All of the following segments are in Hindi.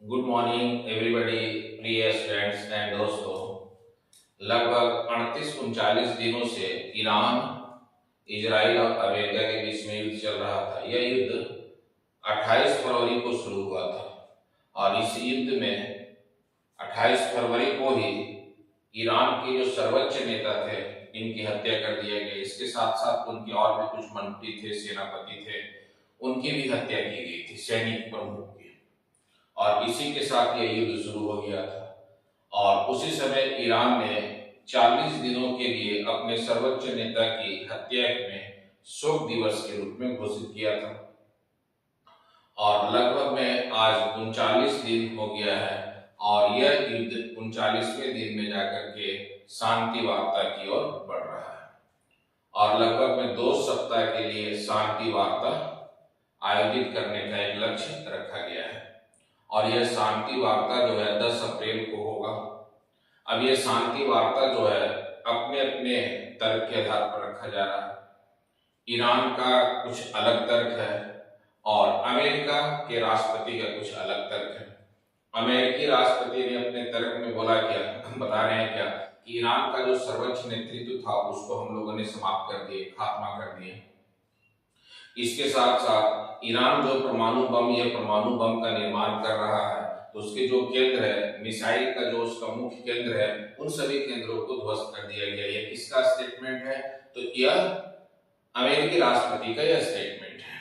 गुड मॉर्निंग एवरीबॉडी, प्रिय स्टूडेंट्स एंड दोस्तों। लगभग 38-39 दिनों से ईरान, इजराइल और अमेरिका के बीच में युद्ध चल रहा था। यह युद्ध 28 फरवरी को शुरू हुआ था और इस युद्ध में 28 फरवरी को ही ईरान के जो सर्वोच्च नेता थे इनकी हत्या कर दिया गया। इसके साथ साथ उनके और भी कुछ मंत्री थे, सेनापति थे, उनकी भी हत्या की गई थी, सैनिक प्रमुख की। और इसी के साथ यह युद्ध शुरू हो गया था और उसी समय ईरान ने 40 दिनों के लिए अपने सर्वोच्च नेता की हत्या में शोक दिवस के रूप में घोषित किया था। और लगभग में आज 39 दिन हो गया है और यह युद्ध 39वें दिन में जाकर के शांति वार्ता की ओर बढ़ रहा है। और लगभग में 2 सप्ताह के लिए शांति वार्ता आयोजित करने का एक लक्ष्य रखा गया है और यह शांति वार्ता जो है 10 अप्रैल को होगा। अब यह शांति वार्ता जो है अपने अपने तर्क के आधार पर रखा जा रहा है। ईरान का कुछ अलग तर्क है और अमेरिका के राष्ट्रपति का कुछ अलग तर्क है। अमेरिकी राष्ट्रपति ने अपने तर्क में बोला क्या, हम बता रहे हैं क्या, कि ईरान का जो सर्वोच्च नेतृत्व था उसको हम लोगों ने समाप्त कर दिए, खात्मा कर दिया। इसके साथ साथ ईरान जो परमाणु बम का निर्माण कर रहा है तो उसके जो केंद्र है, मिसाइल का जो उसका मुख्य केंद्र है, उन सभी केंद्रों को ध्वस्त कर दिया गया। यह किसका स्टेटमेंट है? तो यह अमेरिकी राष्ट्रपति का यह स्टेटमेंट है,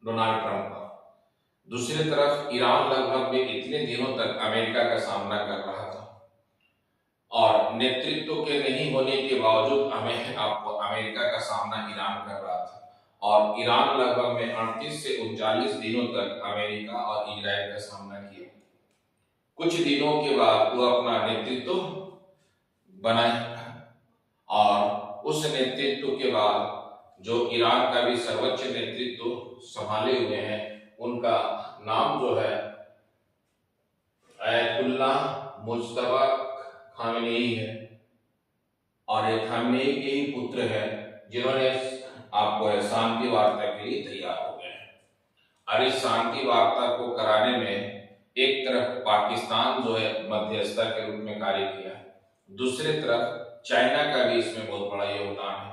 डोनाल्ड ट्रंप का। दूसरी तरफ ईरान लगभग में इतने दिनों तक अमेरिका का सामना कर रहा था और नेतृत्व के नहीं होने के बावजूद अमेरिका का सामना ईरान कर रहा था और ईरान लगभग में 38 से 39 दिनों तक अमेरिका और इजराइल का सामना किया। कुछ दिनों के बाद वो अपना नेतृत्व बनाए और उस नेतृत्व के बाद जो ईरान का भी सर्वोच्च नेतृत्व संभाले हुए हैं उनका नाम जो है अयतुल्लाह मुज्तबा खामेनेई है और ये खामेनेई के ही पुत्र है जिन्होंने आपको शांति वार्ता के लिए तैयार हो गए हैं। और इस शांति वार्ता को कराने में एक तरफ पाकिस्तान जो है मध्यस्थता के रूप में कार्य किया है, दूसरी तरफ चाइना का भी इसमें बहुत बड़ा योगदान है।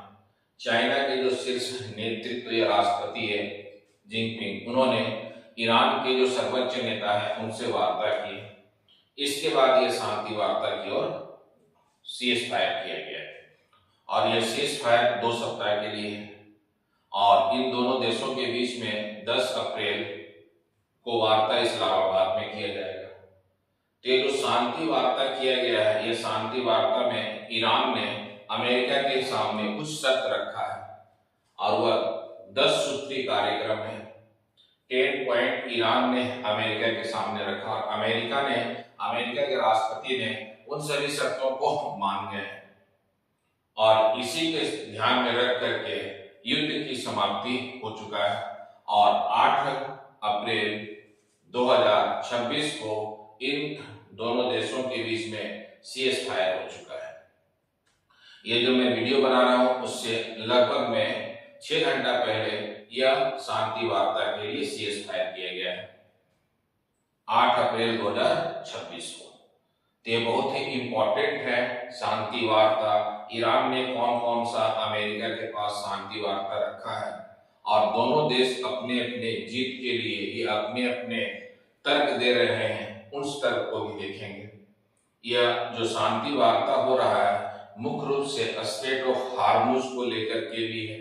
चाइना के जो शीर्ष नेतृत्व या राष्ट्रपति है जिनपिंग, उन्होंने ईरान के जो सर्वोच्च नेता है उनसे वार्ता की। इसके बाद यह शांति वार्ता की ओर सीज फायर किया गया है और यह सीज फायर 2 सप्ताह के लिए है और इन दोनों देशों के बीच में 10 अप्रैल को वार्ता इस्लामाबाद में किया जाएगा। तो ये जो शांति वार्ता किया गया है, यह शांति वार्ता में ईरान ने अमेरिका के सामने कुछ शर्त रखा है और वह 10 सूत्री कार्यक्रम है। 10 पॉइंट ईरान ने अमेरिका के सामने रखा और अमेरिका के राष्ट्रपति ने उन सभी शर्तों को मान गए और इसी के ध्यान में रख करके युद्ध की समाप्ति हो चुका है और 8 अप्रैल 2026 को इन दोनों देशों के बीच में सीज फायर हो चुका है। ये जो मैं वीडियो बना रहा हूं उससे लगभग में 6 घंटा पहले यह शांति वार्ता के लिए सीज फायर किया गया है 8 अप्रैल 2026 को। तो ये बहुत ही इंपॉर्टेंट है शांति वार्ता। ईरान ने कौन कौन सा अमेरिका के पास शांति वार्ता रखा है और दोनों देश अपने अपने जीत के लिए ये अपने अपने तर्क दे रहे हैं, उन तर्क को भी देखेंगे। यह जो शांति वार्ता हो रहा है मुख्य रूप से स्ट्रेट ऑफ हार्मुज को लेकर के भी है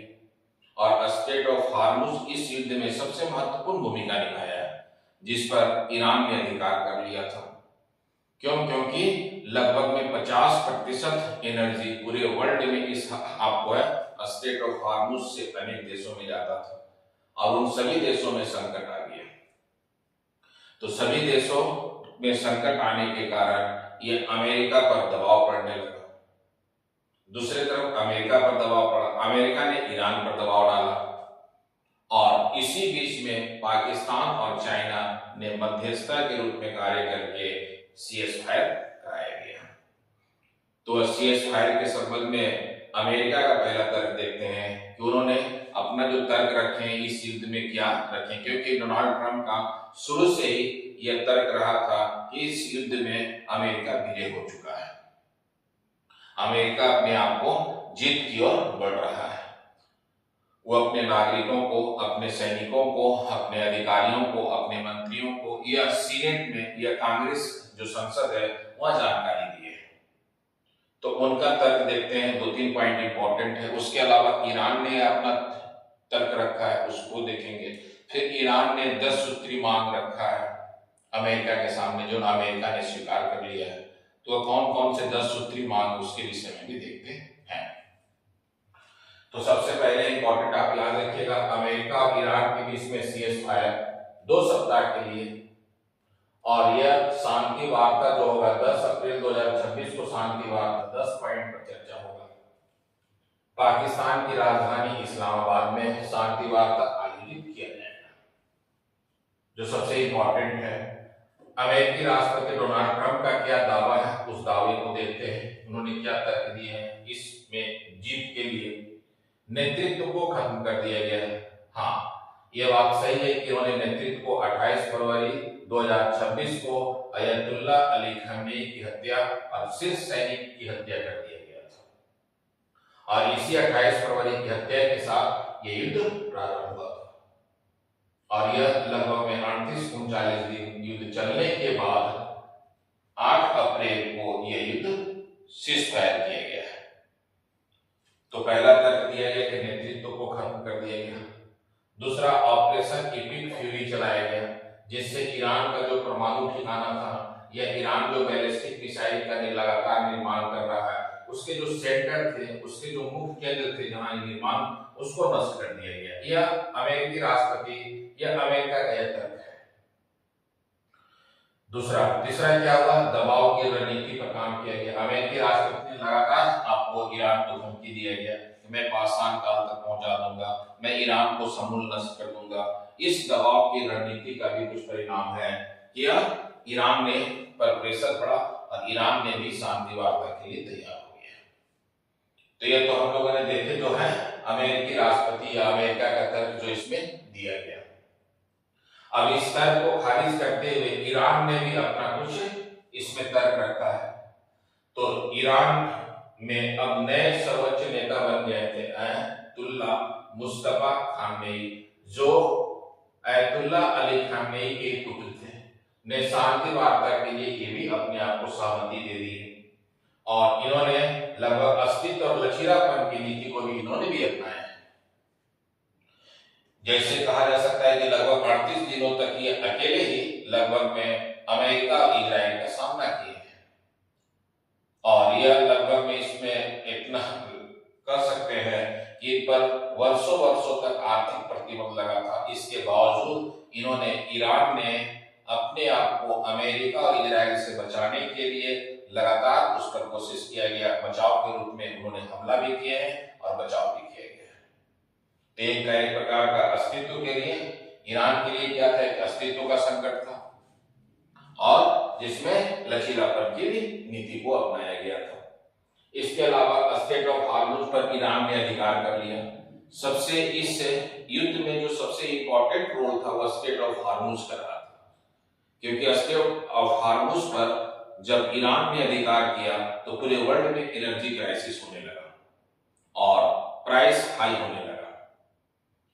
और स्ट्रेट ऑफ हार्मुज इस युद्ध में सबसे महत्वपूर्ण भूमिका निभाया है जिस पर ईरान ने अधिकार कर लिया था। क्योंकि लगभग में 50% एनर्जी पूरे वर्ल्ड में इस आपको है स्ट्रेट ऑफ हार्मुज से अनेक देशों में जाता था और उन सभी देशों में संकट आ गया। तो सभी देशों में संकट आने के कारण ये अमेरिका पर दबाव पड़ने लगा। दूसरी तरफ अमेरिका पर दबाव पड़ा, अमेरिका ने ईरान पर दबाव डाला और इसी बीच में पाकिस्तान और चाइना ने मध्यस्थता के रूप में कार्य करके सीज फायर कराया गया। तो सीज फायर के संबंध में अमेरिका का पहला तर्क देखते हैं कि उन्होंने अपना जो तर्क रखें इस युद्ध में क्या रखें, क्योंकि डोनाल्ड ट्रंप का शुरू से ही यह तर्क रहा था कि इस युद्ध में अमेरिका विजय हो चुका है, अमेरिका अपने आप को जीत की ओर बढ़ रहा है। वो अपने नागरिकों को, अपने सैनिकों को, अपने अधिकारियों को, अपने मंत्रियों को या सीनेट में या कांग्रेस जो संसद है वहां जानकारी दी है। तो उनका तर्क देखते हैं, 2-3 पॉइंट इंपॉर्टेंट है। उसके अलावा ईरान ने अपना तर्क रखा है, उसको देखेंगे। फिर ईरान ने 10 सूत्री मांग रखा है अमेरिका के सामने, जो अमेरिका ने स्वीकार कर लिया है। तो कौन कौन से 10 सूत्री मांग उसके विषय में भी देखते हैं। तो सबसे पहले इंपॉर्टेंट आप याद रखिएगा, अमेरिका और ईरान के बीच में सीज़फायर 2 सप्ताह के लिए, और यह शांति वार्ता जो होगा 10 अप्रैल 2026 को शांति वार्ता 10 पॉइंट पर चर्चा होगा। पाकिस्तान की राजधानी इस्लामाबाद में शांति वार्ता आयोजित किया जाएगा। जो सबसे इंपॉर्टेंट है, अमेरिकी राष्ट्रपति डोनाल्ड ट्रंप का क्या दावा है, उस दावे को देखते हैं। उन्होंने क्या तर्क दिए हैं इसमें जीत के लिए। नेतृत्व को खत्म कर दिया गया है। हाँ, यह बात सही है कि उन्होंने नेतृत्व को 28 फरवरी 2026 को अयतुल्ला अली खमेनी की हत्या और शीर्ष सैनिक की हत्या कर दिया गया था, और इसी 28 फरवरी की हत्या के साथ यह युद्ध प्रारंभ हुआ था, और यह लगभग 38-39 दिन युद्ध चलने के बाद 8 अप्रैल को यह युद्ध सीज़फायर किया गया है। तो पहला तर्क दिया गया कि नेतृत्व को खत्म कर दिया गया। दूसरा, ऑपरेशन इपिक फ्यूरी चलाया गया, जिससे ईरान का जो परमाणु ठिकाना था या ईरान जो बैलिस्टिक मिसाइल का लगातार निर्माण कर रहा है, उसके जो सेंटर थे, उसके जो मुख्य केंद्र थे जहां निर्माण, उसको नष्ट कर दिया गया। यह अमेरिकी राष्ट्रपति या अमेरिका का यह तर्क है। तीसरा क्या हुआ, दबाव की रणनीति पर काम किया गया। अमेरिकी राष्ट्रपति ने लगातार आपको ईरान को धमकी दिया गया कि मैं पाषाण काल तक पहुंचा दूंगा, मैं ईरान को समूल नष्ट कर दूंगा। इस दबाव की रणनीति का भी कुछ परिणाम है कि ईरान ने पर प्रेशर पड़ा और ईरान ने भी शांति वार्ता के लिए तैयार हो गया। तो ये तो हम लोगों ने देखे जो है अमेरिकी राष्ट्रपति या अमेरिका का तर्क जो इसमें दिया गया। अब इस तर्क को खारिज करते हुए ईरान ने भी अपना कुछ इसमें तर्क रखा है। तो ईरान में अब नए सर्वोच्च नेता बन गए थे अयतुल्ला मुस्तफा खामेनी, जो अयतुल्ला अली खामेनी के पुत्र थे, ने शांति वार्ता के लिए ये भी अपने आप को सहमति दे दी है, और इन्होंने लगभग अस्तित्व और लचीलापन की नीति को भी इन्होंने भी अपनाया है। जैसे कहा जा सकता है कि लगभग 38 दिनों तक ये अकेले ही लगभग में अमेरिका और इजराइल का सामना किए हैं, और यह लगभग में इसमें इतना कर सकते हैं कि पर वर्षों वर्षों तक आर्थिक प्रतिबंध लगा था। इसके बावजूद इन्होंने, ईरान ने अपने आप को अमेरिका और इजराइल से बचाने के लिए लगातार उस पर कोशिश किया गया। बचाव के रूप में उन्होंने हमला भी किए हैं और बचाव भी किया गया है। एक प्रकार का अस्तित्व के लिए, ईरान के लिए क्या था, एक अस्तित्व का संकट था, और जिसमें लचीलापन की भी नीति को अपनाया गया था। इसके अलावा स्टेट ऑफ हार्मुज पर ईरान ने अधिकार कर लिया। सबसे इस युद्ध में जो सबसे इंपॉर्टेंट रोल था वह स्टेट ऑफ हार्मुज का रहा था, क्योंकि स्टेट ऑफ हार्मुज पर जब ईरान ने अधिकार किया तो पूरे वर्ल्ड में एनर्जी क्राइसिस होने लगा और प्राइस हाई होने लगा।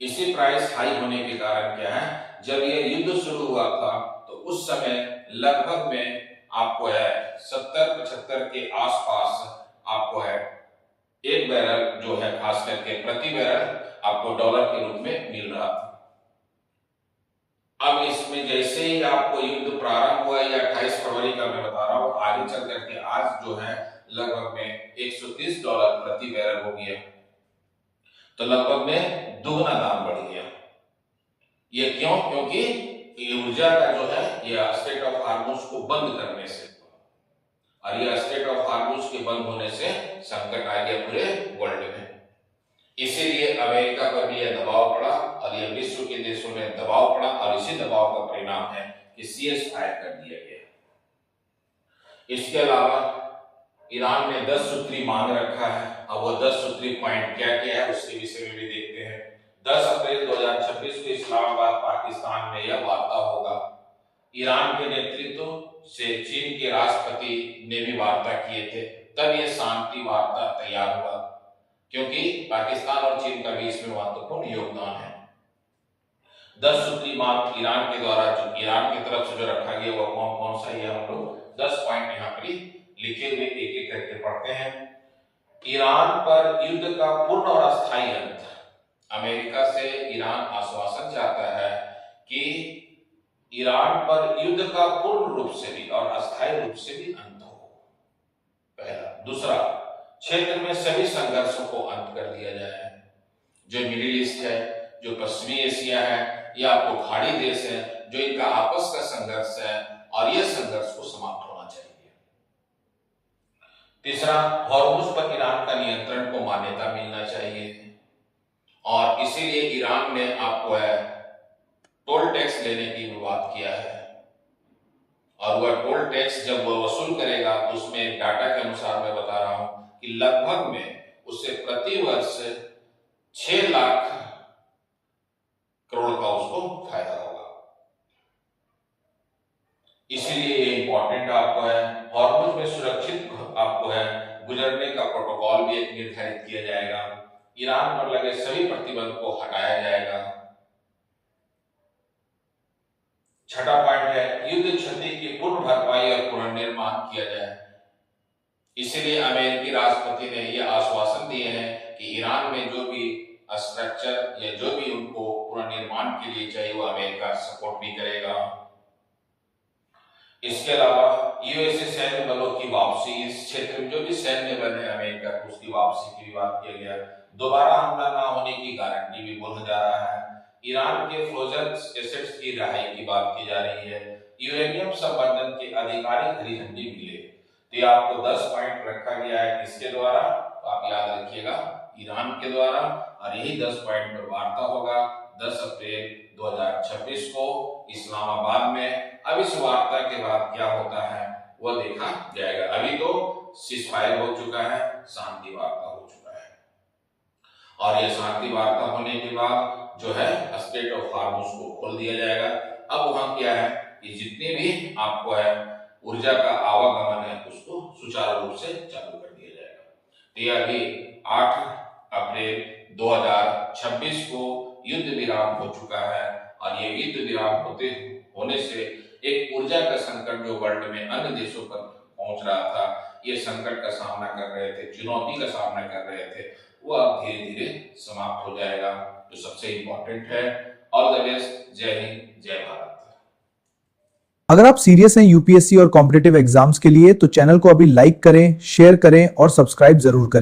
इसी प्राइस हाई होने के कारण क्या है, जब यह युद्ध शुरू हुआ था तो उस समय लगभग में आपको है 70-75 के आसपास आपको है एक बैरल जो है खास करके प्रति बैरल आपको डॉलर के रूप में मिल रहा था। अब इसमें जैसे ही आपको युद्ध प्रारंभ हुआ, या 28 फरवरी का मैं बता रहा हूं, आगे चल करके आज जो है लगभग में $130 प्रति बैरल हो गया, तो लगभग में दुगना दाम बढ़ गया। ये क्यों? क्योंकि ऊर्जा का जो है यह स्टेट ऑफ हार्मुज को बंद करने से, और यह स्टेट ऑफ हार्मुज के बंद होने से संकट आ गया पूरे वर्ल्ड में। इसीलिए अमेरिका पर भी यह दबाव पड़ा और यह विश्व के देशों में दबाव पड़ा, और इसी दबाव का परिणाम है कि सीज़फायर कर दिया गया। इसके अलावा ईरान ने 10 सूत्री मांग रखा है। अब वो 10 सूत्री पॉइंट क्या क्या है उसके विषय में भी देखते हैं। 10 अप्रैल 2026 को इस्लामाबाद पाकिस्तान में यह वार्ता होगा। ईरान के नेतृत्व से चीन के राष्ट्रपति ने भी वार्ता किए थे, तब यह शांति वार्ता तैयार हुआ, क्योंकि पाकिस्तान और चीन का भी इसमें महत्वपूर्ण योगदान है। 10 सूत्री मार्ग ईरान के द्वारा जो ईरान की तरफ से जो रखा गया वह कौन कौन सा, ये हम लोग 10 पॉइंट यहाँ पर लिखे हुए एक एक करके पढ़ते हैं। ईरान पर युद्ध का पूर्ण और अस्थायी अंत। अमेरिका से ईरान आश्वासन चाहता है कि ईरान पर युद्ध का पूर्ण रूप से भी और अस्थायी रूप से भी अंत हो, पहला। दूसरा, क्षेत्र में सभी संघर्षों को अंत कर दिया जाए। जो मिडिल ईस्ट है, जो पश्चिमी एशिया है, या आपको खाड़ी देश है, जो इनका आपस का संघर्ष है, और यह संघर्ष को समाप्त होना चाहिए। तीसरा, हॉर्मुज पर ईरान का नियंत्रण को मान्यता मिलना चाहिए, और इसीलिए ईरान ने आपको टोल टैक्स लेने की भी बात किया है, और वह टोल टैक्स जब वह वसूल करेगा तो उसमें डाटा के अनुसार मैं बता रहा हूं कि लगभग में उससे प्रति वर्ष 6 लाख करोड़ का उसको फायदा होगा। इसीलिए ये इंपॉर्टेंट आपको है। हॉर्मुज में सुरक्षित आपको गुजरने का प्रोटोकॉल भी एक निर्धारित किया जाएगा। ईरान पर लगे सभी प्रतिबंध को हटाया जाएगा। छठा पॉइंट है, युद्ध क्षति की पूर्ण भरपाई और पुनर्निर्माण किया जाए। इसीलिए अमेरिकी राष्ट्रपति ने यह आश्वासन दिए हैं कि ईरान में जो भी स्ट्रक्चर या जो भी उनको पुनर्निर्माण के लिए चाहिए वो अमेरिका सपोर्ट भी करेगा। इसके अलावा यूएसए सैन्य बलों की वापसी, इस क्षेत्र में जो भी सैन्य बल है अमेरिका को, उसकी वापसी की भी बात किया गया। दोबारा हमला ना होने की गारंटी भी बोला जा रहा है। ईरान के फ्रोजन एसेट्स की रिहाई की बात की जा रही है। यूरेनियम संवर्धन के आधिकारिक हरी झंडी मिले। तो ये आपको 10 पॉइंट रखा गया है किसके द्वारा, तो आप याद रखिएगा ईरान के द्वारा, और यही 10 पॉइंट पर वार्ता होगा 10 अप्रैल 2026 को इस्लामाबाद में। अब इस वार्ता के बाद क्या होता है वो देखा जाएगा। अभी तो सीजफायर हो चुका है, शांति वार्ता हो चुका है, और यह शांति वार्ता होने के बाद जो है स्टेट ऑफ हॉर्मुज को खोल दिया जाएगा। अब वहां क्या है कि जितने भी आपको ऊर्जा का आवागमन है उसको सुचारू रूप से चालू कर दिया जाएगा। तो यह अभी 8 अप्रैल 2026 को युद्ध विराम हो चुका है, और ये युद्ध विराम होने से एक ऊर्जा का संकट जो वर्ल्ड में अन्य देशों पर पहुंच रहा था, ये संकट का सामना कर रहे थे, चुनौती का सामना कर रहे थे, वो अब धीरे धीरे समाप्त हो जाएगा। जो सबसे इंपॉर्टेंट है। All the best. जय हिंद, जय भारत। अगर आप सीरियस हैं यूपीएससी और कॉम्पिटिटिव एग्जाम्स के लिए तो चैनल को अभी लाइक करें, शेयर करें और सब्सक्राइब जरूर करें।